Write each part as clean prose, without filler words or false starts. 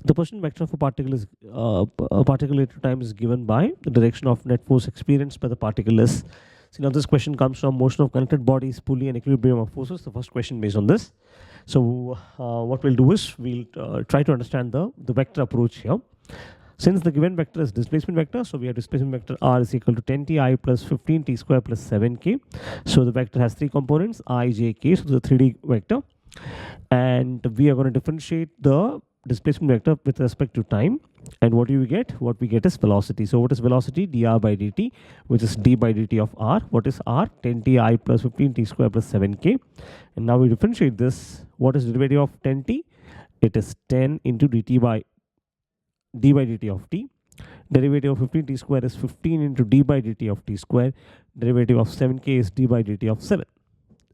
The position vector of a particle is a particle at a time is given by the direction of net force experienced by the particle is. So now this question comes from motion of connected bodies, pulley and equilibrium of forces. The first question based on this. So what we'll do is we'll try to understand the vector approach here. Since the given vector is displacement vector, so we have displacement vector r is equal to 10ti plus 15t square plus 7k. So the vector has three components, I, j, k. So the 3D vector. And we are going to differentiate the displacement vector with respect to time. And what do we get? What we get is velocity. So what is velocity? dr by dt, which is d by dt of r. What is r? 10ti plus 15t square plus 7k. And now we differentiate this. What is the derivative of 10t? It is 10 into dt by d by dt of t. Derivative of 15t square is 15 into d by dt of t square. Derivative of 7k is d by dt of 7.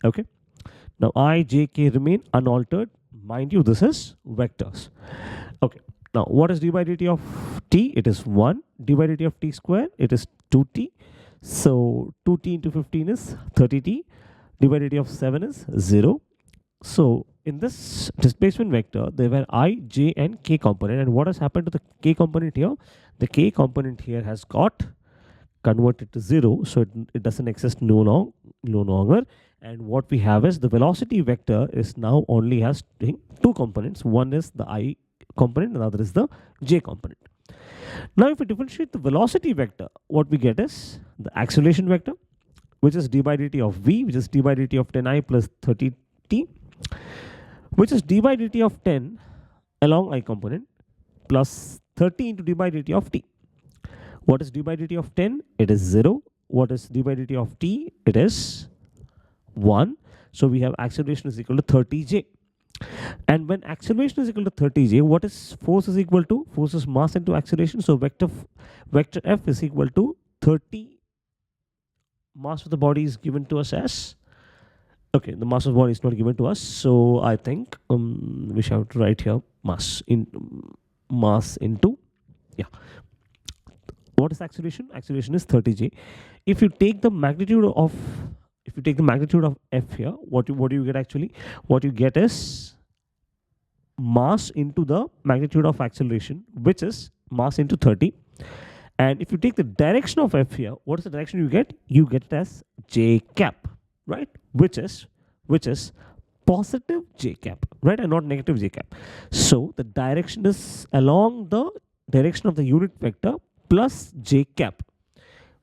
Okay. Now I, j, k remain unaltered. Mind you, this is vectors. Okay. Now what is d by dt of t? It is 1. D by dt of t square, it is 2t. So 2t into 15 is 30t. D by dt of 7 is 0. So in this displacement vector, there were I, j and k component. And what has happened to the k component here? The k component here has got converted to 0. So it doesn't exist no longer. And what we have is the velocity vector is now only has two components. One is the I component, another is the j component. Now if we differentiate the velocity vector, what we get is the acceleration vector, which is d by dt of v, which is d by dt of 10i plus 30t, which is d by dt of 10 along I component plus 30 into d by dt of t. What is d by dt of 10? It is 0. What is d by dt of t? It is 1. So we have acceleration is equal to 30j. And when acceleration is equal to 30j, what is force is equal to? Force is mass into acceleration. So vector f is equal to 30. Mass of the body is given to us as, okay, the mass of the body is not given to us. So I think we shall have to write here mass into, yeah. What is acceleration? Acceleration is 30j. If you take the magnitude of f here, what do you get actually? What you get is mass into the magnitude of acceleration, which is mass into 30. And if you take the direction of f here, what is the direction you get? You get it as j cap, right? Which is positive j cap, right? And not negative j cap. So the direction is along the direction of the unit vector plus j cap,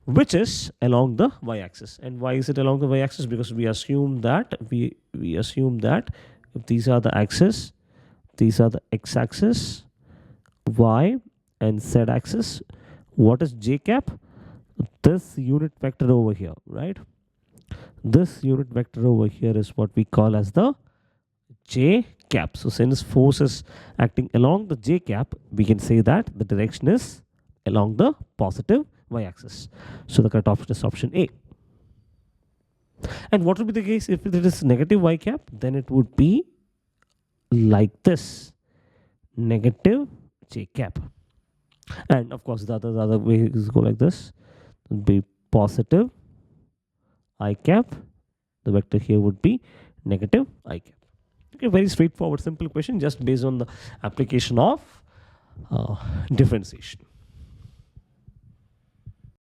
which is along the y-axis. And why is it along the y-axis? Because we assume that if these are the axis, these are the x-axis, y and z-axis. What is j cap? This unit vector over here, right? This unit vector over here is what we call as the j cap. So since force is acting along the j cap, we can say that the direction is along the positive y-axis. So the correct option is option A. And what would be the case if it is negative y cap? Then it would be like this, negative j cap. And of course the other way is go like this. It would be positive I cap. The vector here would be negative I cap. Okay, very straightforward, simple question, just based on the application of differentiation.